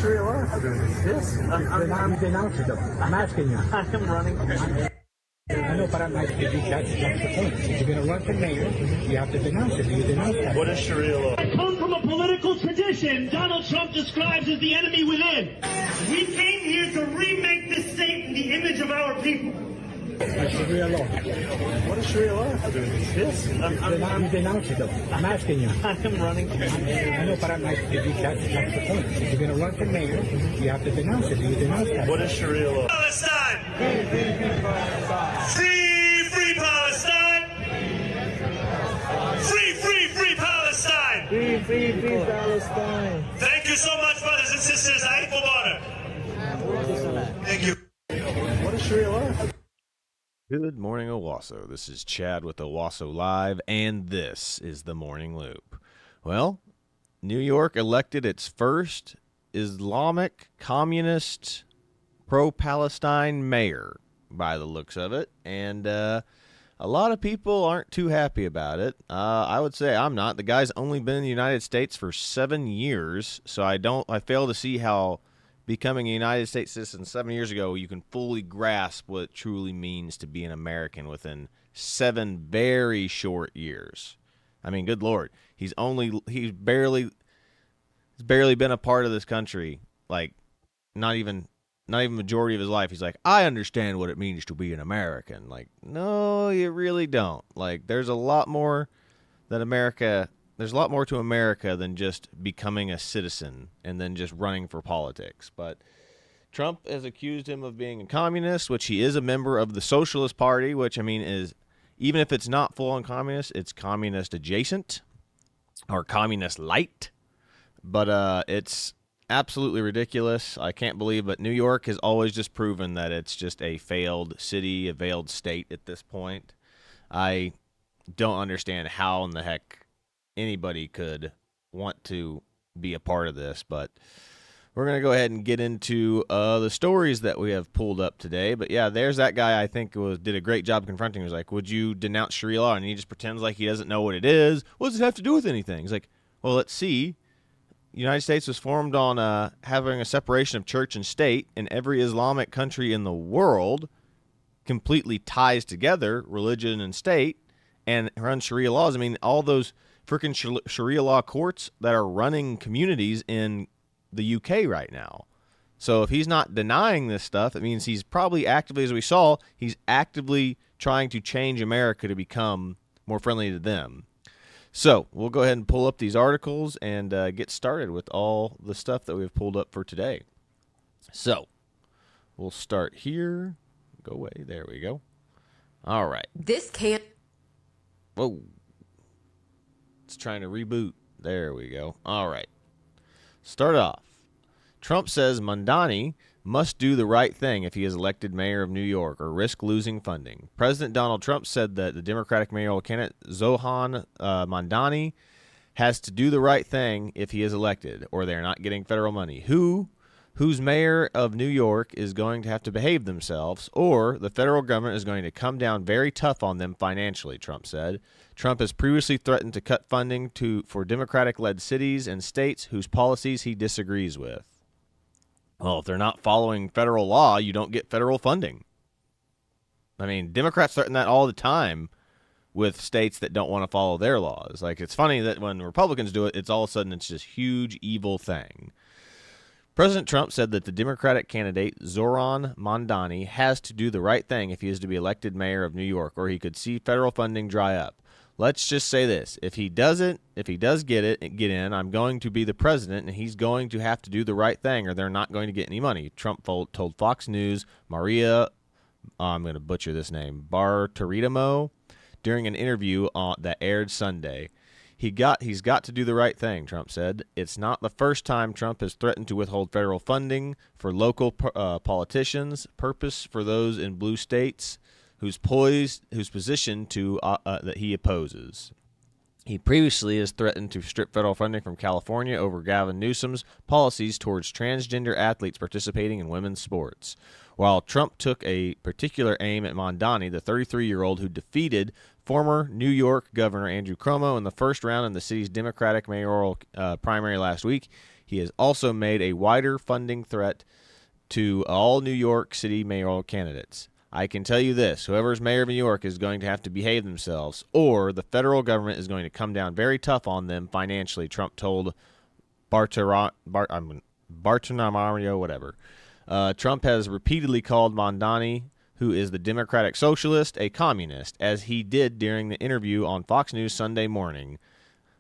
Sharia law? Yes. I'm denouncing them. I'm asking you. I am running. I know, but I'm asking you. That's the point. If you're going to run for mayor, you have to denounce it. Do you denounce that? What is Sharia law? I come from a political tradition Donald Trump describes as the enemy within. We came here to remake this state in the image of our people. That's Sharia law. What is Sharia law? Yes. I'm denouncing them. I'm asking you. I am running. I know, but I'm asking you. That's the point. If you're going to run for mayor, you have to denounce it. Do you denounce that? What is Sharia law? Palestine! Free, free Palestine! Free Palestine! Free Palestine. Thank you so much, brothers and sisters. Eid Mubarak. Thank you. What is Sharia law? Good morning, Owasso. This is Chad with Owasso Live, and this is the Morning Loop. Well, New York elected its first Islamic, communist, pro-Palestine mayor, by the looks of it, and a lot of people aren't too happy about it. I would say I'm not. The guy's only been in the United States for 7 years, so I fail to see how becoming a United States citizen 7 years ago, you can fully grasp what it truly means to be an American within 7 very short years. I mean, good Lord, he's barely been a part of this country, like not even majority of his life. He's like, I understand what it means to be an American. Like, no, you really don't. Like, there's a lot more to America than just becoming a citizen and then just running for politics. But Trump has accused him of being a communist, which he is a member of the Socialist Party, which, I mean, is, even if it's not full-on communist, it's communist adjacent or communist light. But it's absolutely ridiculous. I can't believe, but New York has always just proven that it's just a failed city, a failed state at this point. I don't understand how in the heck anybody could want to be a part of this, but we're going to go ahead and get into the stories that we have pulled up today. But yeah, there's that guy I think did a great job confronting. He was like, would you denounce Sharia law? And he just pretends like he doesn't know what it is. What does it have to do with anything? He's like, well, let's see. The United States was formed on having a separation of church and state, and every Islamic country in the world completely ties together religion and state and runs Sharia laws. I mean, all those freaking Sharia law courts that are running communities in the UK right now. So if he's not denying this stuff, it means he's probably actively, as we saw, he's actively trying to change America to become more friendly to them. So we'll go ahead and pull up these articles and get started with all the stuff that we've pulled up for today. So we'll start here. Go away. There we go. All right. Whoa. It's trying to reboot. There we go. All right. Start off. Trump says Mamdani must do the right thing if he is elected mayor of New York or risk losing funding. President Donald Trump said that the Democratic mayoral candidate Zohran Mamdani has to do the right thing if he is elected, or they're not getting federal money. Whose mayor of New York is going to have to behave themselves, or the federal government is going to come down very tough on them financially, Trump said. Trump has previously threatened to cut funding for Democratic-led cities and states whose policies he disagrees with. Well, if they're not following federal law, you don't get federal funding. I mean, Democrats threaten that all the time with states that don't want to follow their laws. Like, it's funny that when Republicans do it, it's all of a sudden it's this huge evil thing. President Trump said that the Democratic candidate Zohran Mamdani has to do the right thing if he is to be elected mayor of New York, or he could see federal funding dry up. Let's just say this. If he does get in, I'm going to be the president, and he's going to have to do the right thing, or they're not going to get any money. Trump told Fox News' Maria, I'm going to butcher this name, Bartiromo, during an interview that aired Sunday. He's got to do the right thing, Trump said. It's not the first time Trump has threatened to withhold federal funding for local politicians, purpose for those in blue states whose position that he opposes. He previously has threatened to strip federal funding from California over Gavin Newsom's policies towards transgender athletes participating in women's sports. While Trump took a particular aim at Mamdani, the 33-year-old who defeated former New York Governor Andrew Cuomo in the first round in the city's Democratic mayoral primary last week, He has also made a wider funding threat to all New York City mayoral candidates. I can tell you this, whoever's mayor of New York is going to have to behave themselves, or the federal government is going to come down very tough on them financially, Trump told Bartolomeo, whatever. Trump has repeatedly called Mamdani, who is the Democratic Socialist, a communist, as he did during the interview on Fox News Sunday morning.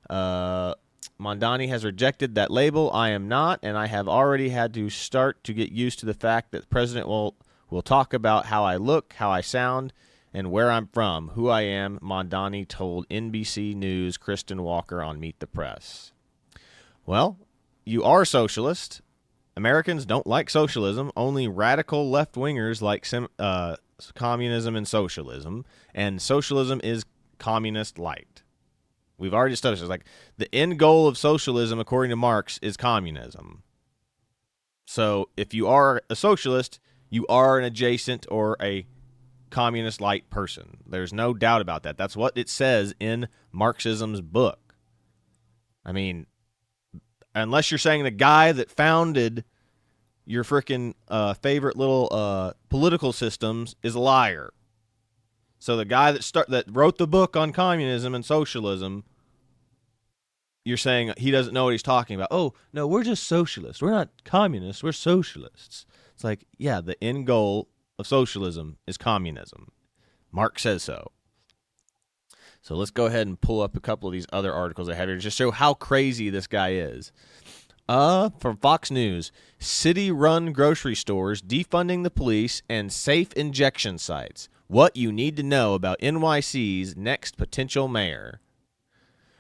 Mamdani has rejected that label. I am not, and I have already had to start to get used to the fact that the president will talk about how I look, how I sound, and where I'm from, who I am, Mamdani told NBC News' Kristen Walker on Meet the Press. Well, you are a socialist. Americans don't like socialism. Only radical left-wingers like communism and socialism is communist light. We've already established this. Like, the end goal of socialism, according to Marx, is communism. So if you are a socialist, you are an adjacent or a communist light person. There's no doubt about that. That's what it says in Marxism's book. I mean, unless you're saying the guy that founded your freaking favorite little political systems is a liar. So the guy that wrote the book on communism and socialism, you're saying he doesn't know what he's talking about. Oh, no, we're just socialists. We're not communists. We're socialists. It's like, yeah, the end goal of socialism is communism. Marx says so. So let's go ahead and pull up a couple of these other articles I have here to just show how crazy this guy is. From Fox News, city-run grocery stores defunding the police and safe injection sites. What you need to know about NYC's next potential mayor.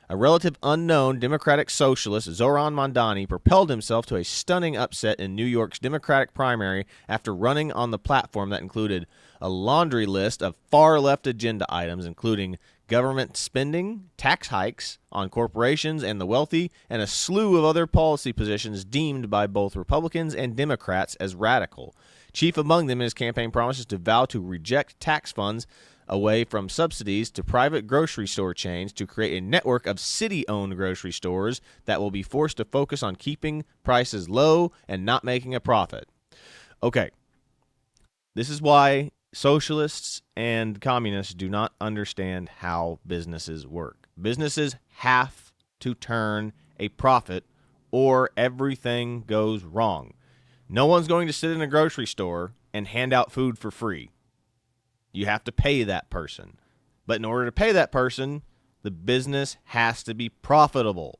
A relative unknown Democratic socialist, Zohran Mamdani, propelled himself to a stunning upset in New York's Democratic primary after running on the platform that included a laundry list of far-left agenda items, including government spending, tax hikes on corporations and the wealthy, and a slew of other policy positions deemed by both Republicans and Democrats as radical. Chief among them in his campaign promises to vow to reject tax funds away from subsidies to private grocery store chains to create a network of city-owned grocery stores that will be forced to focus on keeping prices low and not making a profit. Okay, this is why socialists and communists do not understand how businesses work. Businesses have to turn a profit or everything goes wrong. No one's going to sit in a grocery store and hand out food for free. You have to pay that person. But in order to pay that person, the business has to be profitable.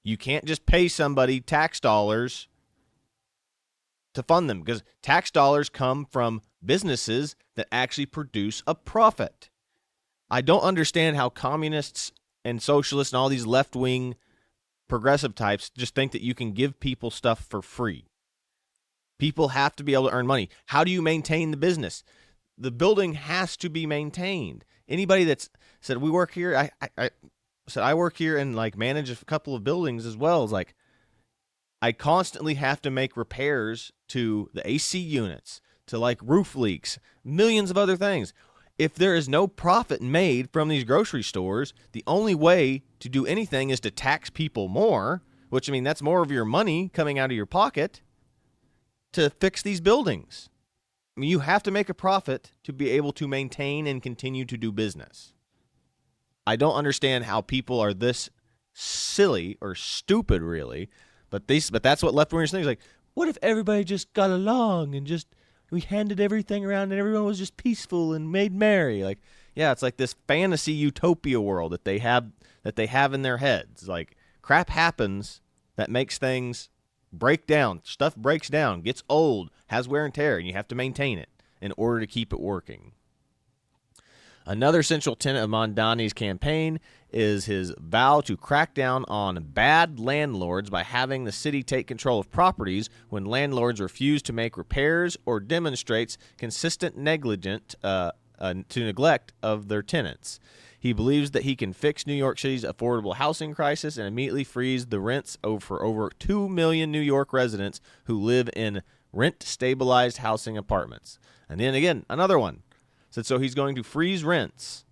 You can't just pay somebody tax dollars to fund them, because tax dollars come from businesses that actually produce a profit. I don't understand how communists and socialists and all these left-wing progressive types just think that you can give people stuff for free. People have to be able to earn money. How do you maintain the business? The building has to be maintained. Anybody that's said we work here, I work here and like manage a couple of buildings as well. Is like I constantly have to make repairs to the AC units, to like roof leaks, millions of other things. If there is no profit made from these grocery stores, the only way to do anything is to tax people more, which I mean that's more of your money coming out of your pocket to fix these buildings. I mean, you have to make a profit to be able to maintain and continue to do business. I don't understand how people are this silly or stupid, really, but that's what left-wingers think. Like, what if everybody just got along and just we handed everything around and everyone was just peaceful and made merry? Like, yeah, it's like this fantasy utopia world that they have in their heads. Like, crap happens that makes things break down. Stuff breaks down, gets old, has wear and tear, and you have to maintain it in order to keep it working. Another central tenet of Mamdani's campaign is his vow to crack down on bad landlords by having the city take control of properties when landlords refuse to make repairs or demonstrates consistent neglect of their tenants. He believes that he can fix New York City's affordable housing crisis and immediately freeze the rents for over 2 million New York residents who live in rent-stabilized housing apartments. And then again, another one said so he's going to freeze rents,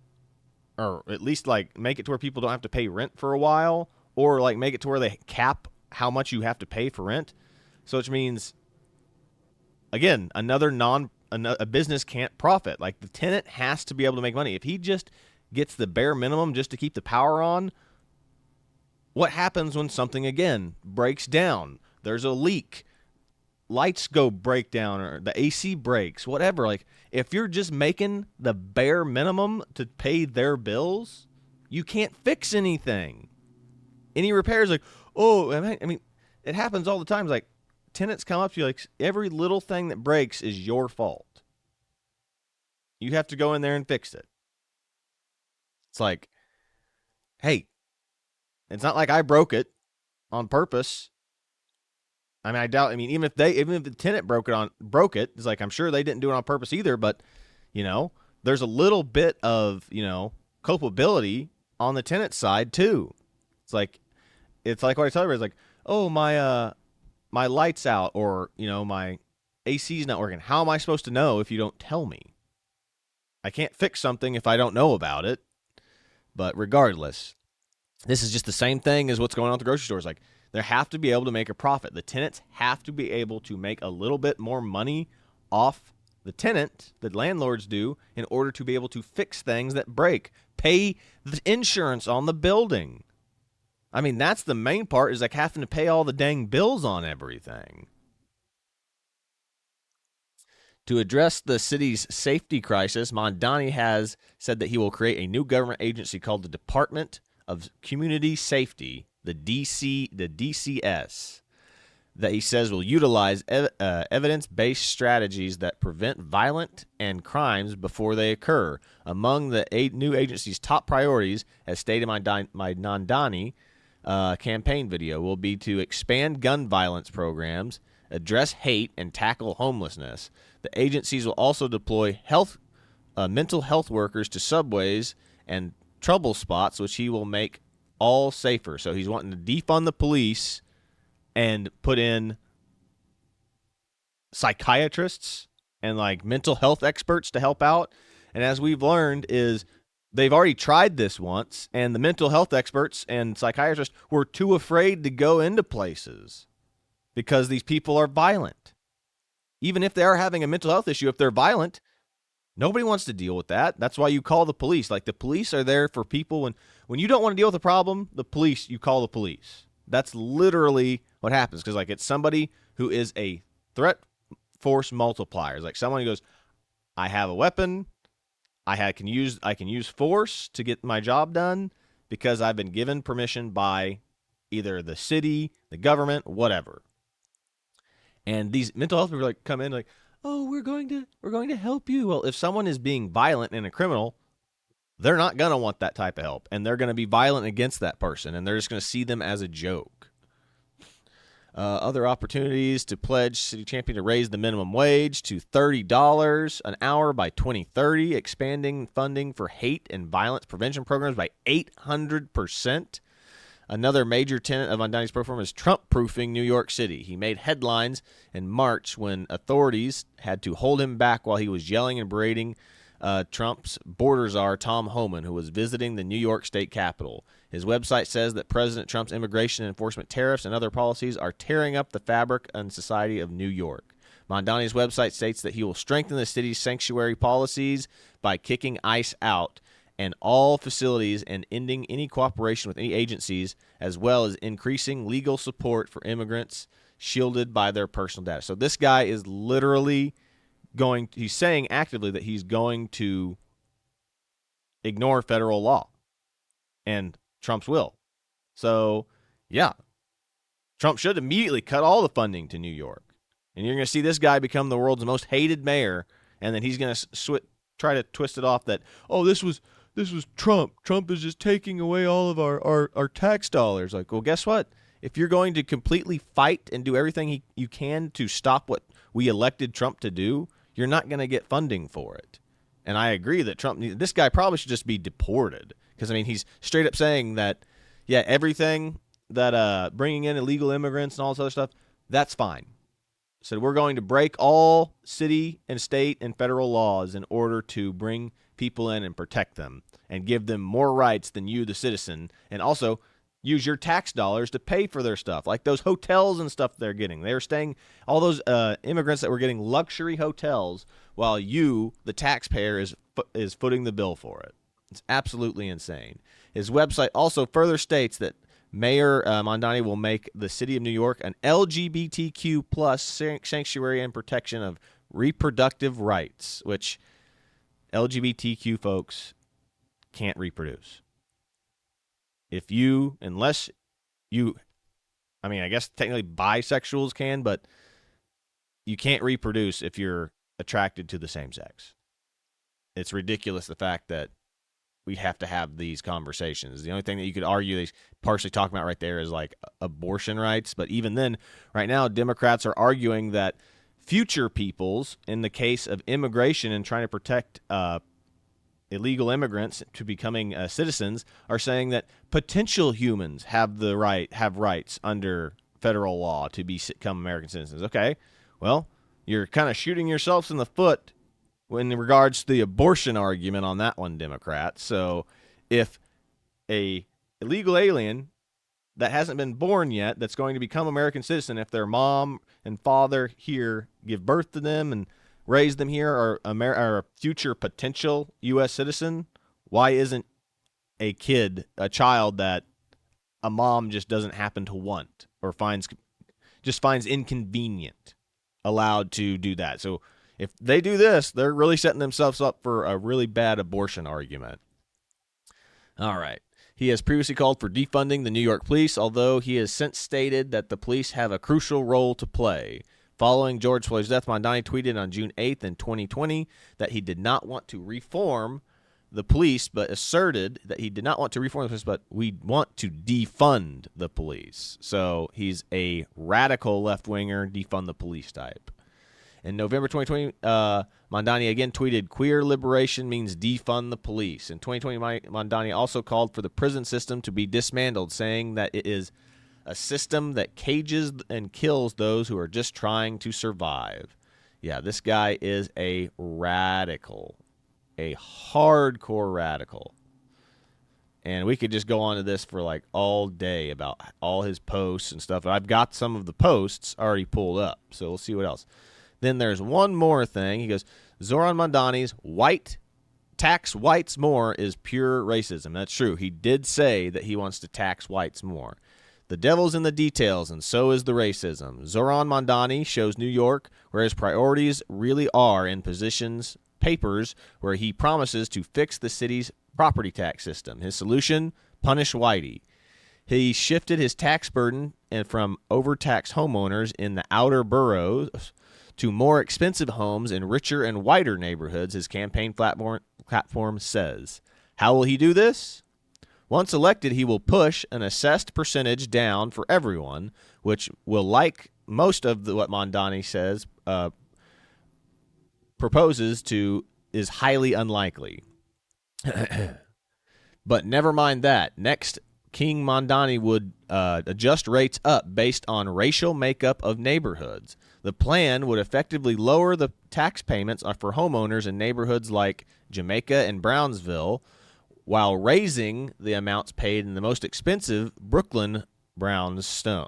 or at least like make it to where people don't have to pay rent for a while, or like make it to where they cap how much you have to pay for rent. So which means, again, a business can't profit. Like, the tenant has to be able to make money. If he just gets the bare minimum just to keep the power on, what happens when something, again, breaks down? There's a leak. Lights go break down, or the AC breaks, whatever. Like, if you're just making the bare minimum to pay their bills, you can't fix anything. Any repairs, like, oh, I mean, it happens all the time. Like, tenants come up to you, like, every little thing that breaks is your fault. You have to go in there and fix it. It's like, hey, it's not like I broke it on purpose. I mean, I doubt. I mean, even if the tenant broke it, it's like, I'm sure they didn't do it on purpose either. But there's a little bit of culpability on the tenant side too. It's like what I tell everybody. It's like, oh, my light's out, or my AC's not working. How am I supposed to know if you don't tell me? I can't fix something if I don't know about it. But regardless, this is just the same thing as what's going on at the grocery stores. Like, they have to be able to make a profit. The tenants have to be able to make a little bit more money off the tenant, the landlords do, in order to be able to fix things that break. Pay the insurance on the building. I mean, that's the main part, is like having to pay all the dang bills on everything. To address the city's safety crisis, Mamdani has said that he will create a new government agency called the Department of Community Safety, the DCS, that he says will utilize evidence-based strategies that prevent violent and crimes before they occur. Among the new agency's top priorities, as stated in my Mamdani campaign video, will be to expand gun violence programs, address hate, and tackle homelessness. The agencies will also deploy mental health workers to subways and trouble spots, which he will make all safer. So he's wanting to defund the police and put in psychiatrists and like mental health experts to help out. And as we've learned, is they've already tried this once, and the mental health experts and psychiatrists were too afraid to go into places because these people are violent. Even if they are having a mental health issue, if they're violent, nobody wants to deal with that. That's why you call the police. Like, the police are there for people when you don't want to deal with a problem, you call the police. That's literally what happens, because like, it's somebody who is a threat force multiplier. It's like someone who goes, I have a weapon, I can use force to get my job done because I've been given permission by either the city, the government, whatever. And these mental health people like come in like, oh, we're going to help you. Well, if someone is being violent and a criminal, they're not going to want that type of help, and they're going to be violent against that person, and they're just going to see them as a joke. Other opportunities to pledge city champion to raise the minimum wage to $30 an hour by 2030, expanding funding for hate and violence prevention programs by 800%. Another major tenet of Mamdani's program is Trump-proofing New York City. He made headlines in March when authorities had to hold him back while he was yelling and berating Trump's border czar, Tom Homan, who was visiting the New York State Capitol. His website says that President Trump's immigration enforcement tariffs and other policies are tearing up the fabric and society of New York. Mamdani's website states that he will strengthen the city's sanctuary policies by kicking ICE out and all facilities and ending any cooperation with any agencies, as well as increasing legal support for immigrants shielded by their personal data. So this guy is literally he's saying actively that he's going to ignore federal law and Trump's will. So, yeah, Trump should immediately cut all the funding to New York. And you're going to see this guy become the world's most hated mayor, and then he's going to try to twist it off that, oh, this was Trump. Trump is just taking away all of our tax dollars. Like, well, guess what? If you're going to completely fight and do everything you can to stop what we elected Trump to do, you're not going to get funding for it. And I agree that this guy probably should just be deported. Because, I mean, he's straight up saying that, yeah, everything that bringing in illegal immigrants and all this other stuff, that's fine. So we're going to break all city and state and federal laws in order to bring people in and protect them and give them more rights than you, the citizen. And also, use your tax dollars to pay for their stuff, like those hotels and stuff they're getting. They're staying, all those immigrants that were getting luxury hotels while you, the taxpayer, is footing the bill for it. It's absolutely insane. His website also further states that Mayor Mamdani will make the city of New York an LGBTQ plus sanctuary and protection of reproductive rights, which LGBTQ folks can't reproduce. Unless you, I mean, I guess technically bisexuals can, but you can't reproduce if you're attracted to the same sex. It's ridiculous the fact that we have to have these conversations. The only thing that you could argue they're partially talking about right there is like abortion rights. But even then, right now, Democrats are arguing that future peoples, in the case of immigration and trying to protect illegal immigrants to becoming citizens, are saying that potential humans have rights under federal law to become American citizens. Okay, well, you're kind of shooting yourselves in the foot in regards to the abortion argument on that one, Democrats. So if a illegal alien that hasn't been born yet that's going to become American citizen, if their mom and father here give birth to them and raise them here, or a future potential U.S. citizen, why isn't a child that a mom just doesn't happen to want or finds inconvenient allowed to do that? So if they do this, they're really setting themselves up for a really bad abortion argument. All right. He has previously called for defunding the New York police, although he has since stated that the police have a crucial role to play. Following George Floyd's death, Mamdani tweeted on June 8th in 2020 that he did not want to reform the police, but asserted that he did not want to reform the police, but we want to defund the police. So he's a radical left-winger, defund the police type. In November 2020, Mamdani again tweeted, "Queer liberation means defund the police." In 2020, Mamdani also called for the prison system to be dismantled, saying that it is a system that cages and kills those who are just trying to survive. Yeah, this guy is a radical, a hardcore radical. And we could just go on to this for like all day about all his posts and stuff. I've got some of the posts already pulled up, so we'll see what else. Then there's one more thing. He goes, Zohran Mamdani's tax whites more is pure racism. That's true. He did say that he wants to tax whites more. The devil's in the details, and so is the racism. Zohran Mamdani shows New York where his priorities really are in papers where he promises to fix the city's property tax system. His solution, punish whitey. He shifted his tax burden from overtaxed homeowners in the outer boroughs to more expensive homes in richer and whiter neighborhoods, his campaign platform says. How will he do this? Once elected, he will push an assessed percentage down for everyone, which will, like most of what Mamdani says, proposes to, is highly unlikely. But never mind that. Next, King Mamdani would adjust rates up based on racial makeup of neighborhoods. The plan would effectively lower the tax payments for homeowners in neighborhoods like Jamaica and Brownsville, while raising the amounts paid in the most expensive Brooklyn's brownstone.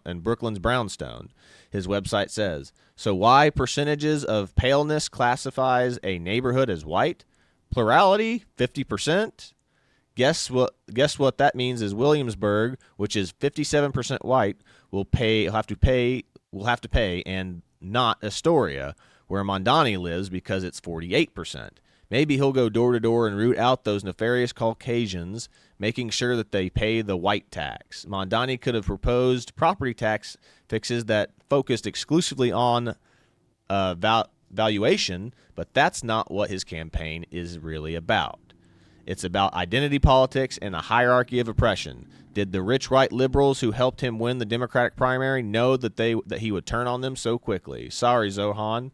His website says. So why percentages of paleness classifies a neighborhood as white? Plurality, 50%. Guess what that means is Williamsburg, which is 57% white, will have to pay, and not Astoria, where Mamdani lives, because it's 48%. Maybe he'll go door to door and root out those nefarious Caucasians, making sure that they pay the white tax. Mamdani could have proposed property tax fixes that focused exclusively on valuation, but that's not what his campaign is really about. It's about identity politics and a hierarchy of oppression. Did the rich white liberals who helped him win the Democratic primary know that he would turn on them so quickly? Sorry, Zohran.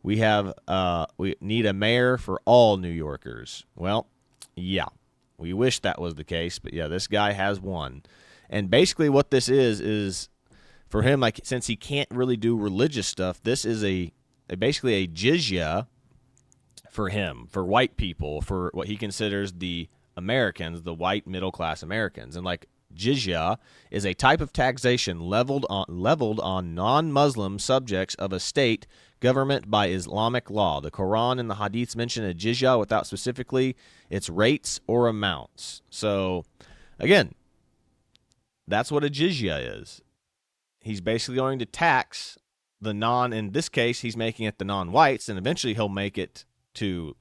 We need a mayor for all New Yorkers. Well, yeah, we wish that was the case, but yeah, this guy has one. And basically what this is for him, like, since he can't really do religious stuff, this is basically a jizya for him, for white people, for what he considers the Americans, the white middle-class Americans. And like jizya is a type of taxation leveled on non-Muslim subjects of a state government by Islamic law. The Quran and the Hadiths mention a jizya without specifically its rates or amounts. So, again, that's what a jizya is. He's basically going to tax the in this case, he's making it the non-whites, and eventually he'll make it to,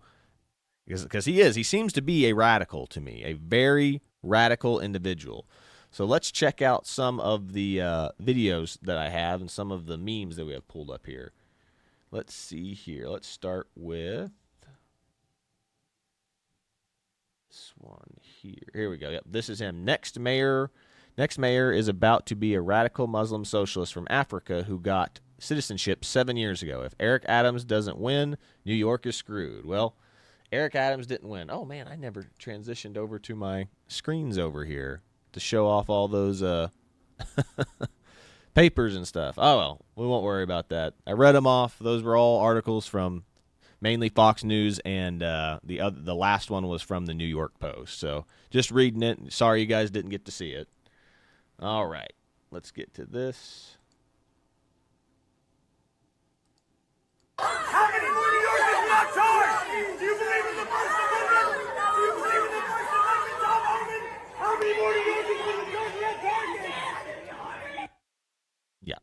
because he seems to be a radical to me, a very radical individual. So let's check out some of the videos that I have and some of the memes that we have pulled up here. Let's see here. Let's start with this one here. Here we go. Yep, this is him. Next mayor is about to be a radical Muslim socialist from Africa who got citizenship 7 years ago. If Eric Adams doesn't win, New York is screwed. Well, Eric Adams didn't win. Oh, man, I never transitioned over to my screens over here to show off all those papers and stuff. Oh, well, we won't worry about that. I read them off. Those were all articles from mainly Fox News, and the last one was from the New York Post. So just reading it. Sorry you guys didn't get to see it. All right, let's get to this. How many more New Yorkers not charged? Do you believe in the First Amendment? Do you believe in the First Amendment, Tom Homan? How many more New Yorkers will the judge not target? Yeah,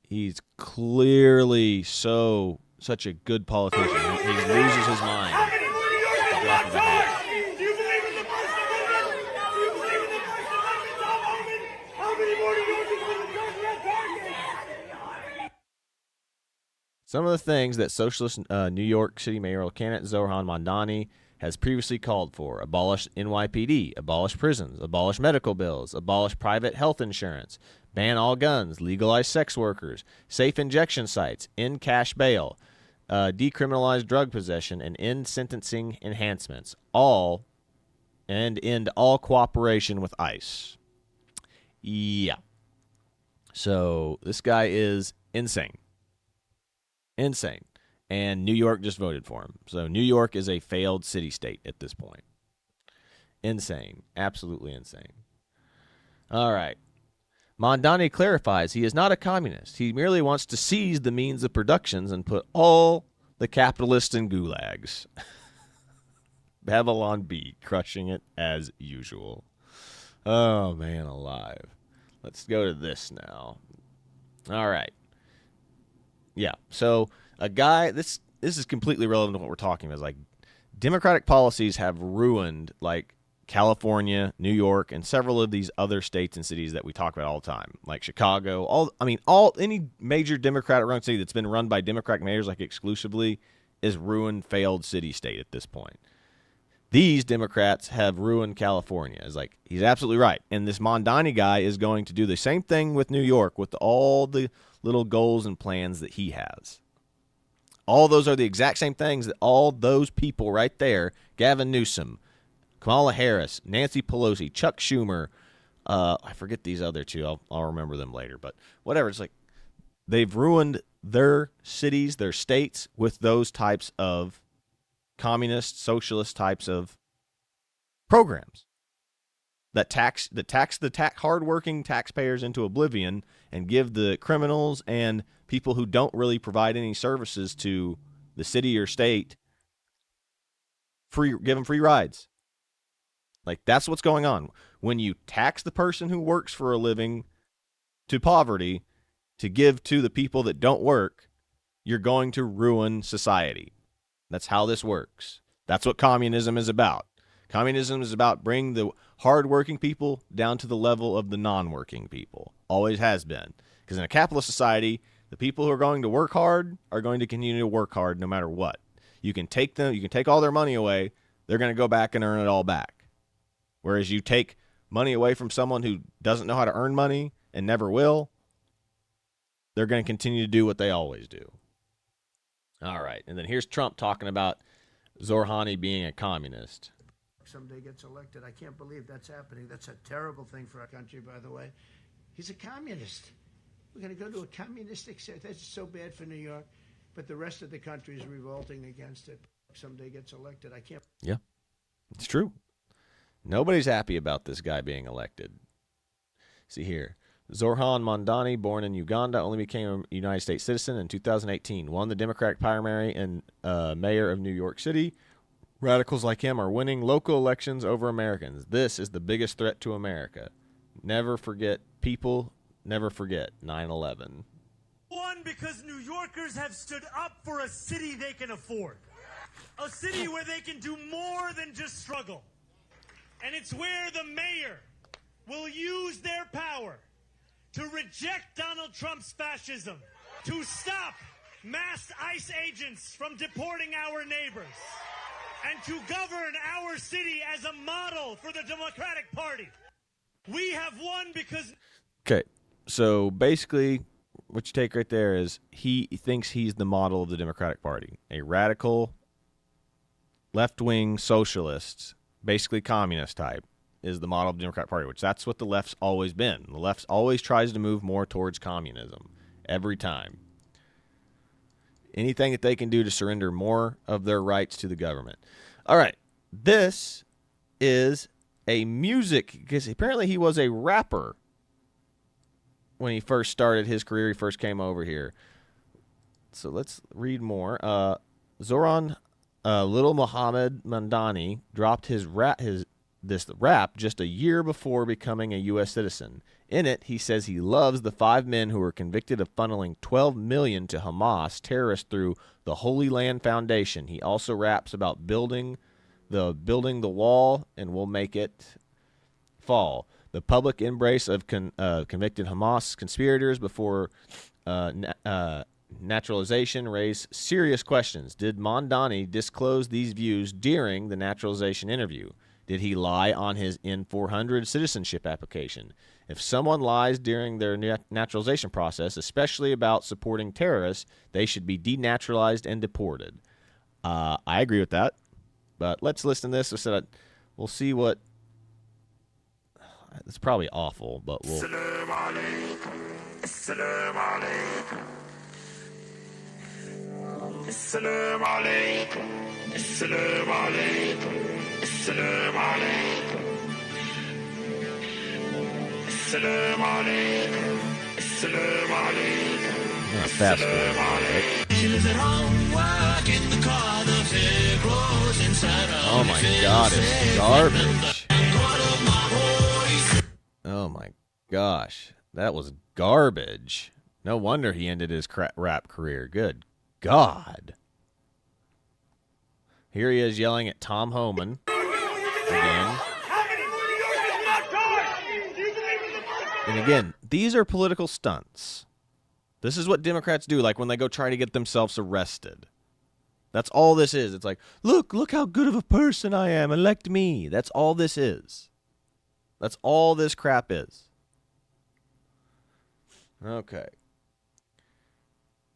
he's clearly such a good politician. He loses his mind. How many more New Yorkers not charged? Do you believe in the First Amendment? Do you believe in the First Amendment, Tom Homan? How many more New Yorkers will the judge not target? Some of the things that Socialist New York City mayoral candidate Zohran Mamdani has previously called for: abolish NYPD, abolish prisons, abolish medical bills, abolish private health insurance, ban all guns, legalize sex workers, safe injection sites, end cash bail, decriminalize drug possession, and end sentencing enhancements, and end all cooperation with ICE. Yeah. So this guy is insane. Insane. And New York just voted for him. So New York is a failed city-state at this point. Insane. Absolutely insane. All right. Mamdani clarifies he is not a communist. He merely wants to seize the means of productions and put all the capitalists in gulags. Babylon B, crushing it as usual. Oh, man alive. Let's go to this now. All right. Yeah, so a guy, this is completely relevant to what we're talking about. It's like Democratic policies have ruined like California, New York, and several of these other states and cities that we talk about all the time, like Chicago. Any major Democratic-run city that's been run by Democratic mayors like exclusively is ruined, failed city-state at this point. These Democrats have ruined California. It's like, he's absolutely right. And this Mamdani guy is going to do the same thing with New York with all the little goals and plans that he has. All those are the exact same things that all those people right there, Gavin Newsom, Kamala Harris, Nancy Pelosi, Chuck Schumer, I forget these other two. I'll remember them later. But whatever. It's like they've ruined their cities, their states with those types of communist, socialist types of programs that tax the hardworking taxpayers into oblivion and give the criminals and people who don't really provide any services to the city or state give them free rides. Like, that's what's going on. When you tax the person who works for a living to poverty to give to the people that don't work, you're going to ruin society. That's how this works. That's what communism is about. Communism is about bringing the hardworking people down to the level of the non-working people. Always has been. Because in a capitalist society, the people who are going to work hard are going to continue to work hard no matter what. You can take all their money away, they're going to go back and earn it all back. Whereas you take money away from someone who doesn't know how to earn money and never will, they're going to continue to do what they always do. All right. And then here's Trump talking about Zohran being a communist. Someday gets elected. I can't believe that's happening. That's a terrible thing for our country, by the way. He's a communist. We're going to go to a communistic state. That's so bad for New York. But the rest of the country is revolting against it. Someday gets elected. I can't. Yeah, it's true. Nobody's happy about this guy being elected. See here. Zohran Mamdani, born in Uganda, only became a United States citizen in 2018. Won the Democratic primary and mayor of New York City. Radicals like him are winning local elections over Americans. This is the biggest threat to America. Never forget, people, never forget 9/11. One, because New Yorkers have stood up for a city they can afford. A city where they can do more than just struggle. And it's where the mayor will use their power to reject Donald Trump's fascism, to stop mass ICE agents from deporting our neighbors, and to govern our city as a model for the Democratic Party. We have won because... Okay, so basically what you take right there is he thinks he's the model of the Democratic Party. A radical, left-wing socialist, basically communist type, is the model of the Democratic Party, which that's what the left's always been. The left always tries to move more towards communism every time. Anything that they can do to surrender more of their rights to the government. All right, this is a music, because apparently he was a rapper when he first started his career. He first came over here. So let's read more. Zohran Little Muhammad Mamdani dropped this rap just a year before becoming a U.S. citizen. In it, he says he loves the 5 men who were convicted of funneling $12 million to Hamas terrorists through the Holy Land Foundation. He also raps about building the wall and we'll make it fall. The public embrace of convicted Hamas conspirators before naturalization raised serious questions. Did Mamdani disclose these views during the naturalization interview? Did he lie on his N-400 citizenship application? If someone lies during their naturalization process, especially about supporting terrorists, they should be denaturalized and deported. I agree with that, but let's listen to this. We'll see what... It's probably awful, but we'll... Assalamu alaikum. Assalamu alaikum. Assalamu alaikum. Assalamu alaikum. Assalamu alaikum. Assalamu alaikum. Assalamu alaikum. Fast forward. Right? She lives at home, work in the car, the fear grows inside her. Oh my God, it's garbage. Oh my gosh, that was garbage. No wonder he ended his rap career. Good God. Here he is yelling at Tom Homan again. And again, these are political stunts. This is what Democrats do, like when they go try to get themselves arrested. That's all this is. It's like, look how good of a person I am. Elect me. That's all this is. That's all this crap is. Okay.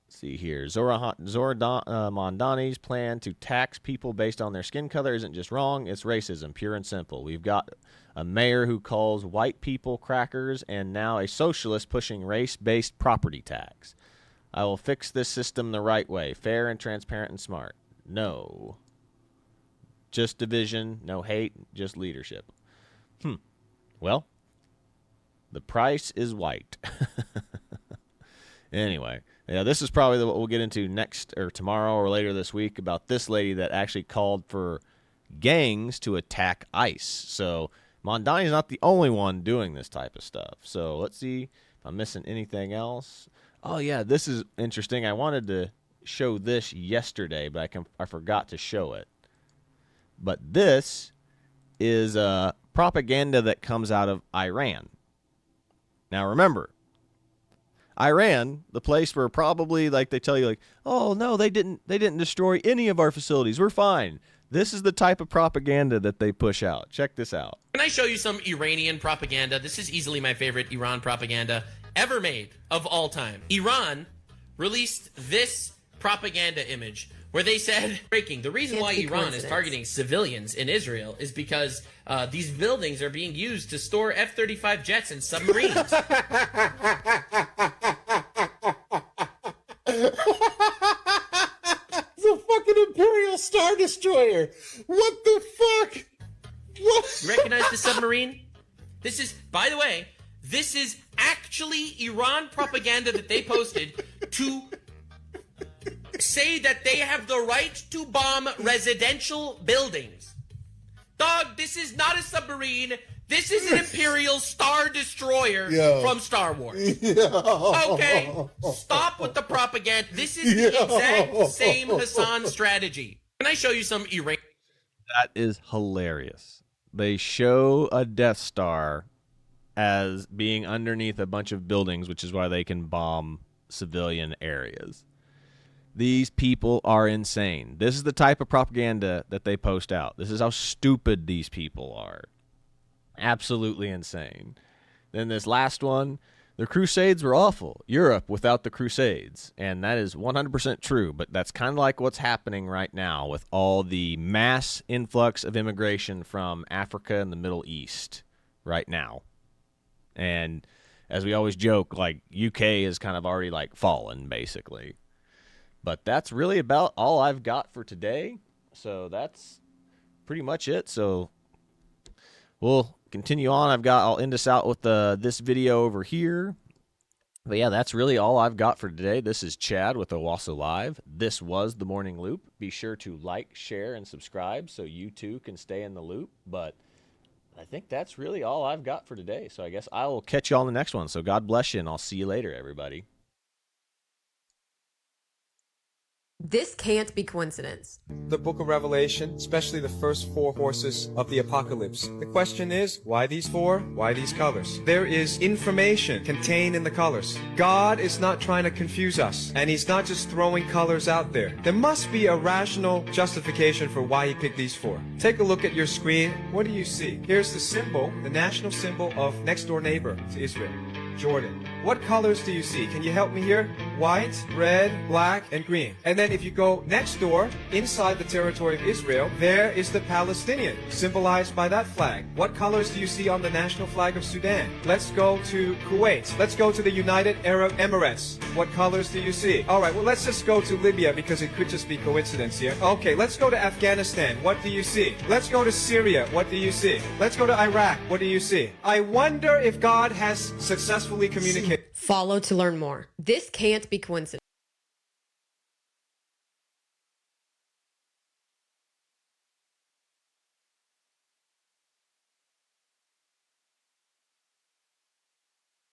See here. Zohran Mamdani's plan to tax people based on their skin color isn't just wrong, it's racism, pure and simple. We've got a mayor who calls white people crackers and now a socialist pushing race-based property tax. I will fix this system the right way, fair and transparent and smart. No. Just division, no hate, just leadership. Well, the price is white. Anyway, yeah, this is probably what we'll get into next or tomorrow or later this week about this lady that actually called for gangs to attack ICE. So Mamdani's not the only one doing this type of stuff. So let's see if I'm missing anything else. Oh, yeah, this is interesting. I wanted to show this yesterday, but I forgot to show it. But this is propaganda that comes out of Iran. Now, remember, Iran, the place where probably like they tell you like, oh no, they didn't destroy any of our facilities. We're fine. This is the type of propaganda that they push out. Check this out. Can I show you some Iranian propaganda? This is easily my favorite Iran propaganda ever made of all time. Iran released this propaganda image where they said, breaking, the reason why Iran is targeting civilians in Israel is because these buildings are being used to store F-35 jets and submarines. It's a fucking Imperial Star Destroyer. What the fuck? What? You recognize submarine? This is, by the way, this is actually Iran propaganda that they posted to say that they have the right to bomb residential buildings. Dog, this is not a submarine. This is an Imperial Star Destroyer from Star Wars. Okay, stop with the propaganda. This is the exact same Hassan strategy. Can I show you some Iran? That is hilarious. They show a Death Star as being underneath a bunch of buildings, which is why they can bomb civilian areas. These people are insane. This is the type of propaganda that they post out. This is how stupid these people are. Absolutely insane. Then this last one, the Crusades were awful. Europe without the Crusades. And that is 100% true, but that's kind of like what's happening right now with all the mass influx of immigration from Africa and the Middle East right now. And as we always joke, like UK is kind of already like fallen, basically. But that's really about all I've got for today. So that's pretty much it. So we'll continue on. I'll end us out with this video over here. But yeah, that's really all I've got for today. This is Chad with Owasso Live. This was The Morning Loop. Be sure to like, share, and subscribe so you too can stay in the loop. But I think that's really all I've got for today. So I guess I will catch you on the next one. So God bless you, and I'll see you later, everybody. This can't be coincidence. The book of Revelation, especially the first 4 horses of the apocalypse. The question is, why these 4? Why these colors? There is information contained in the colors. God is not trying to confuse us, and he's not just throwing colors out there. There must be a rational justification for why he picked these 4. Take a look at your screen. What do you see? Here's the symbol, the national symbol of next door neighbor to Israel, Jordan. What colors do you see? Can you help me here? White, red, black, and green. And then if you go next door, inside the territory of Israel, there is the Palestinian, symbolized by that flag. What colors do you see on the national flag of Sudan? Let's go to Kuwait. Let's go to the United Arab Emirates. What colors do you see? All right, well, let's just go to Libya because it could just be coincidence here. Okay, let's go to Afghanistan. What do you see? Let's go to Syria. What do you see? Let's go to Iraq. What do you see? I wonder if God has successfully communicated. Follow to learn more. This can't be coincidence.